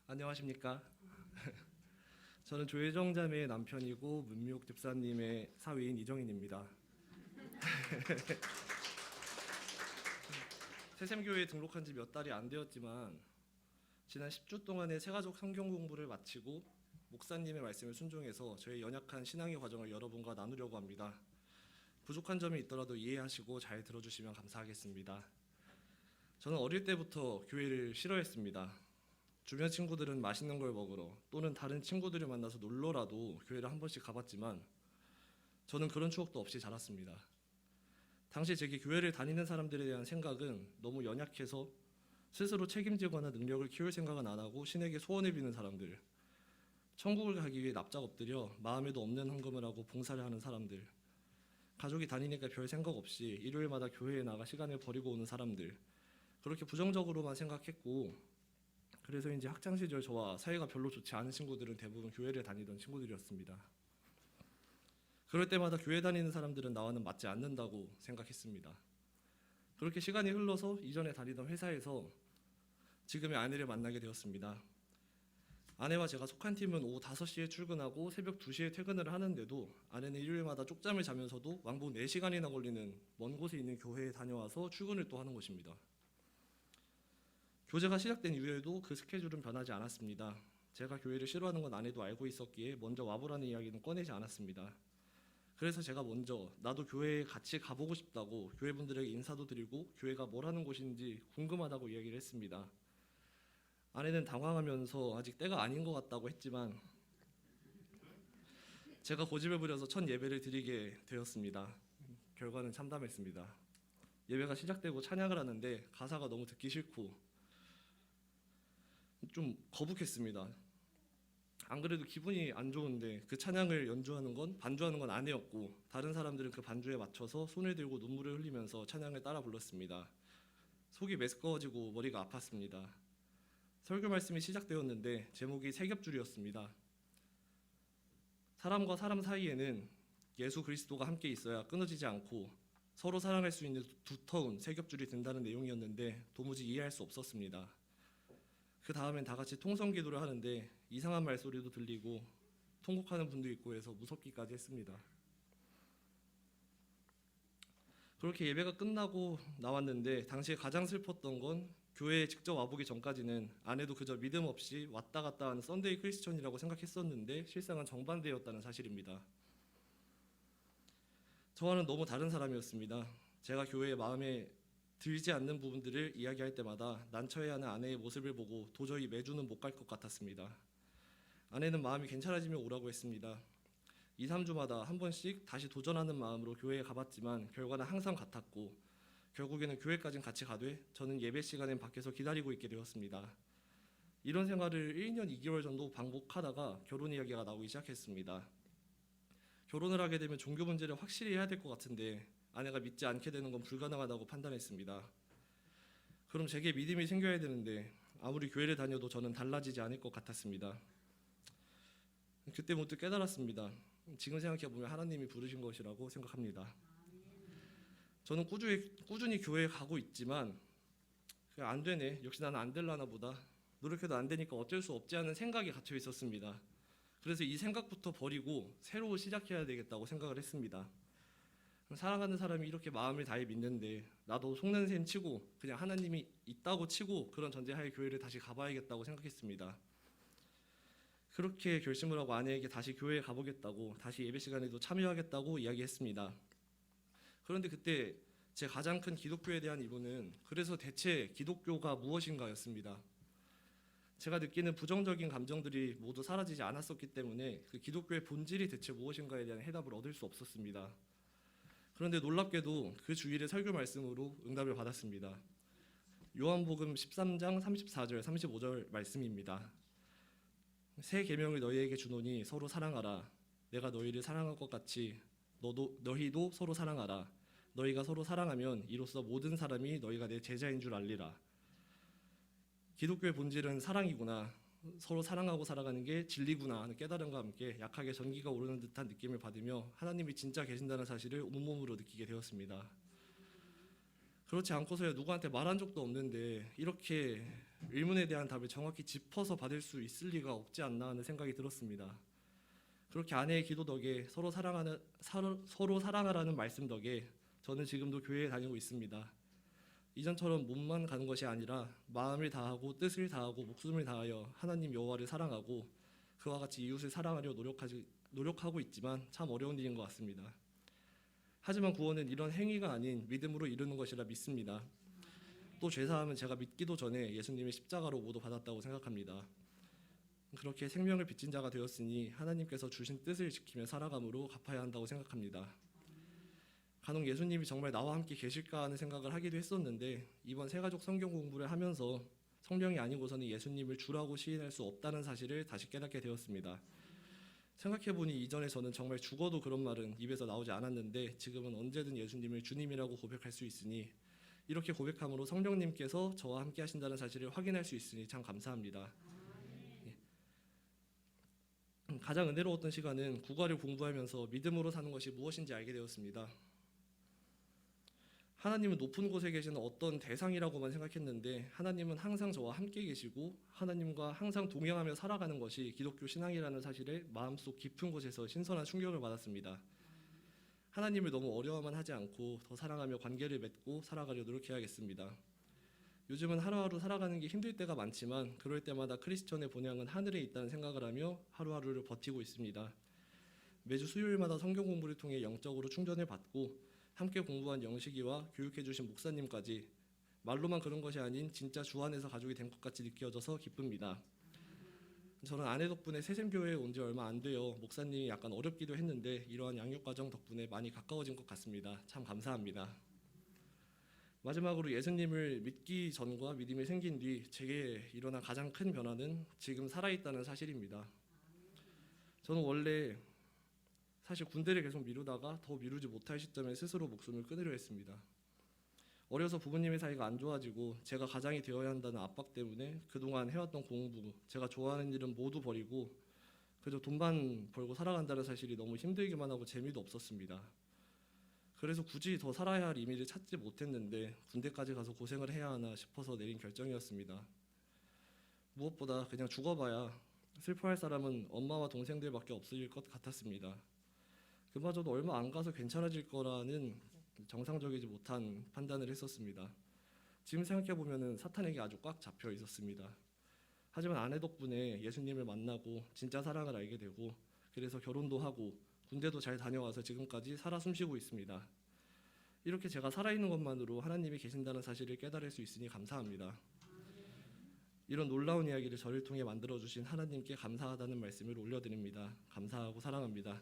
안녕하십니까? 저는 조혜정 자매의 남편이고 문미옥 집사님의 사위인 이정인입니다. 새샘교회에 등록한 지 몇 달이 안 되었지만 지난 10주 동안의 새가족 성경 공부를 마치고 목사님의 말씀을 순종해서 저의 연약한 신앙의 과정을 여러분과 나누려고 합니다. 부족한 점이 있더라도 이해하시고 잘 들어주시면 감사하겠습니다. 저는 어릴 때부터 교회를 싫어했습니다. 주변 친구들은 맛있는 걸 먹으러 또는 다른 친구들을 만나서 놀러라도 교회를 한 번씩 가봤지만 저는 그런 추억도 없이 자랐습니다. 당시 제게 교회를 다니는 사람들에 대한 생각은 너무 연약해서 스스로 책임지거나 능력을 키울 생각은 안 하고 신에게 소원을 비는 사람들, 천국을 가기 위해 납작 엎드려 마음에도 없는 헌금을 하고 봉사를 하는 사람들, 가족이 다니니까 별 생각 없이 일요일마다 교회에 나가 시간을 버리고 오는 사람들, 그렇게 부정적으로만 생각했고 그래서 이제 학창시절 저와 사이가 별로 좋지 않은 친구들은 대부분 교회를 다니던 친구들이었습니다. 그럴 때마다 교회 다니는 사람들은 나와는 맞지 않는다고 생각했습니다. 그렇게 시간이 흘러서 이전에 다니던 회사에서 지금의 아내를 만나게 되었습니다. 아내와 제가 속한 팀은 오후 5시에 출근하고 새벽 2시에 퇴근을 하는데도 아내는 일요일마다 쪽잠을 자면서도 왕복 4시간이나 걸리는 먼 곳에 있는 교회에 다녀와서 출근을 또 하는 것입니다. 교제가 시작된 이후에도 그 스케줄은 변하지 않았습니다. 제가 교회를 싫어하는 건 아내도 알고 있었기에 먼저 와보라는 이야기는 꺼내지 않았습니다. 그래서 제가 먼저 나도 교회에 같이 가보고 싶다고 교회분들에게 인사도 드리고 교회가 뭘 하는 곳인지 궁금하다고 이야기를 했습니다. 아내는 당황하면서 아직 때가 아닌 것 같다고 했지만 제가 고집을 부려서 첫 예배를 드리게 되었습니다. 결과는 참담했습니다. 예배가 시작되고 찬양을 하는데 가사가 너무 듣기 싫고 좀 거북했습니다. 안 그래도 기분이 안 좋은데 그 찬양을 반주하는 건 아내였고 다른 사람들은 그 반주에 맞춰서 손을 들고 눈물을 흘리면서 찬양을 따라 불렀습니다. 속이 메스꺼워지고 머리가 아팠습니다. 설교 말씀이 시작되었는데 제목이 세 겹줄이었습니다. 사람과 사람 사이에는 예수 그리스도가 함께 있어야 끊어지지 않고 서로 사랑할 수 있는 두터운 세 겹줄이 된다는 내용이었는데 도무지 이해할 수 없었습니다. 그 다음엔 다 같이 통성기도를 하는데 이상한 말소리도 들리고 통곡하는 분도 있고 해서 무섭기까지 했습니다. 그렇게 예배가 끝나고 나왔는데 당시에 가장 슬펐던 건 교회에 직접 와보기 전까지는 아내도 그저 믿음 없이 왔다 갔다 하는 썬데이 크리스천이라고 생각했었는데 실상은 정반대였다는 사실입니다. 저와는 너무 다른 사람이었습니다. 제가 교회에 마음에 들지 않는 부분들을 이야기할 때마다 난처해하는 아내의 모습을 보고 도저히 매주는 못 갈 것 같았습니다. 아내는 마음이 괜찮아지면 오라고 했습니다. 2, 3주마다 한 번씩 다시 도전하는 마음으로 교회에 가봤지만 결과는 항상 같았고 결국에는 교회까지 같이 가되 저는 예배 시간엔 밖에서 기다리고 있게 되었습니다. 이런 생활을 1년 2개월 정도 반복하다가 결혼 이야기가 나오기 시작했습니다. 결혼을 하게 되면 종교 문제를 확실히 해야 될 것 같은데 아내가 믿지 않게 되는 건 불가능하다고 판단했습니다. 그럼 제게 믿음이 생겨야 되는데 아무리 교회를 다녀도 저는 달라지지 않을 것 같았습니다. 그때 문득 깨달았습니다. 지금 생각해보면 하나님이 부르신 것이라고 생각합니다. 저는 꾸준히 교회에 가고 있지만 안 되네, 역시 나는 안 될라나 보다, 노력해도 안 되니까 어쩔 수 없지 않은 생각이 갇혀 있었습니다. 그래서 이 생각부터 버리고 새로 시작해야 되겠다고 생각을 했습니다. 사랑하는 사람이 이렇게 마음을 다해 믿는데 나도 속는 셈 치고 그냥 하나님이 있다고 치고 그런 전제하에 교회를 다시 가봐야겠다고 생각했습니다. 그렇게 결심을 하고 아내에게 다시 교회에 가보겠다고 다시 예배 시간에도 참여하겠다고 이야기했습니다. 그런데 그때 제 가장 큰 기독교에 대한 이유는 그래서 대체 기독교가 무엇인가였습니다. 제가 느끼는 부정적인 감정들이 모두 사라지지 않았었기 때문에 그 기독교의 본질이 대체 무엇인가에 대한 해답을 얻을 수 없었습니다. 그런데 놀랍게도 그 주일의 설교 말씀으로 응답을 받았습니다. 요한복음 13장 34절 35절 말씀입니다. 새 계명을 너희에게 주노니 서로 사랑하라. 내가 너희를 사랑한 것 같이 너희도 서로 사랑하라. 너희가 서로 사랑하면 이로써 모든 사람이 너희가 내 제자인 줄 알리라. 기독교의 본질은 사랑이구나, 서로 사랑하고 살아가는 게 진리구나 하는 깨달음과 함께 약하게 전기가 오르는 듯한 느낌을 받으며 하나님이 진짜 계신다는 사실을 온몸으로 느끼게 되었습니다. 그렇지 않고서야 누구한테 말한 적도 없는데 이렇게 의문에 대한 답을 정확히 짚어서 받을 수 있을 리가 없지 않나 하는 생각이 들었습니다. 그렇게 아내의 기도 덕에 서로 사랑하라는 말씀 덕에 저는 지금도 교회에 다니고 있습니다. 이전처럼 몸만 가는 것이 아니라 마음을 다하고 뜻을 다하고 목숨을 다하여 하나님 여호와를 사랑하고 그와 같이 이웃을 사랑하려 노력하고 있지만 참 어려운 일인 것 같습니다. 하지만 구원은 이런 행위가 아닌 믿음으로 이루는 것이라 믿습니다. 또 죄사함은 제가 믿기도 전에 예수님의 십자가로 모두 받았다고 생각합니다. 그렇게 생명을 빚진 자가 되었으니 하나님께서 주신 뜻을 지키며 살아감으로 갚아야 한다고 생각합니다. 간혹 예수님이 정말 나와 함께 계실까 하는 생각을 하기도 했었는데 이번 새가족 성경 공부를 하면서 성령이 아니고서는 예수님을 주라고 시인할 수 없다는 사실을 다시 깨닫게 되었습니다. 생각해보니 이전에 저는 정말 죽어도 그런 말은 입에서 나오지 않았는데 지금은 언제든 예수님을 주님이라고 고백할 수 있으니 이렇게 고백함으로 성령님께서 저와 함께 하신다는 사실을 확인할 수 있으니 참 감사합니다. 가장 은혜로웠던 시간은 국어를 공부하면서 믿음으로 사는 것이 무엇인지 알게 되었습니다. 하나님은 높은 곳에 계시는 어떤 대상이라고만 생각했는데 하나님은 항상 저와 함께 계시고 하나님과 항상 동행하며 살아가는 것이 기독교 신앙이라는 사실에 마음속 깊은 곳에서 신선한 충격을 받았습니다. 하나님을 너무 어려워만 하지 않고 더 사랑하며 관계를 맺고 살아가려 노력해야겠습니다. 요즘은 하루하루 살아가는 게 힘들 때가 많지만 그럴 때마다 크리스천의 본향은 하늘에 있다는 생각을 하며 하루하루를 버티고 있습니다. 매주 수요일마다 성경 공부를 통해 영적으로 충전을 받고 함께 공부한 영식이와 교육해주신 목사님까지 말로만 그런 것이 아닌 진짜 주 안에서 가족이 된 것 같이 느껴져서 기쁩니다. 저는 아내 덕분에 새샘교회에 온 지 얼마 안 돼요. 목사님이 약간 어렵기도 했는데 이러한 양육 과정 덕분에 많이 가까워진 것 같습니다. 참 감사합니다. 마지막으로 예수님을 믿기 전과 믿음이 생긴 뒤 제게 일어난 가장 큰 변화는 지금 살아있다는 사실입니다. 저는 원래 사실 군대를 계속 미루다가 더 미루지 못할 시점에 스스로 목숨을 끊으려 했습니다. 어려서 부모님의 사이가 안 좋아지고 제가 가장이 되어야 한다는 압박 때문에 그동안 해왔던 공부, 제가 좋아하는 일은 모두 버리고 그저 돈만 벌고 살아간다는 사실이 너무 힘들기만 하고 재미도 없었습니다. 그래서 굳이 더 살아야 할 의미를 찾지 못했는데 군대까지 가서 고생을 해야 하나 싶어서 내린 결정이었습니다. 무엇보다 그냥 죽어봐야 슬퍼할 사람은 엄마와 동생들밖에 없을 것 같았습니다. 그마저도 얼마 안 가서 괜찮아질 거라는 정상적이지 못한 판단을 했었습니다. 지금 생각해보면 사탄에게 아주 꽉 잡혀 있었습니다. 하지만 아내 덕분에 예수님을 만나고 진짜 사랑을 알게 되고 그래서 결혼도 하고 군대도 잘 다녀와서 지금까지 살아 숨쉬고 있습니다. 이렇게 제가 살아있는 것만으로 하나님이 계신다는 사실을 깨달을 수 있으니 감사합니다. 이런 놀라운 이야기를 저를 통해 만들어주신 하나님께 감사하다는 말씀을 올려드립니다. 감사하고 사랑합니다.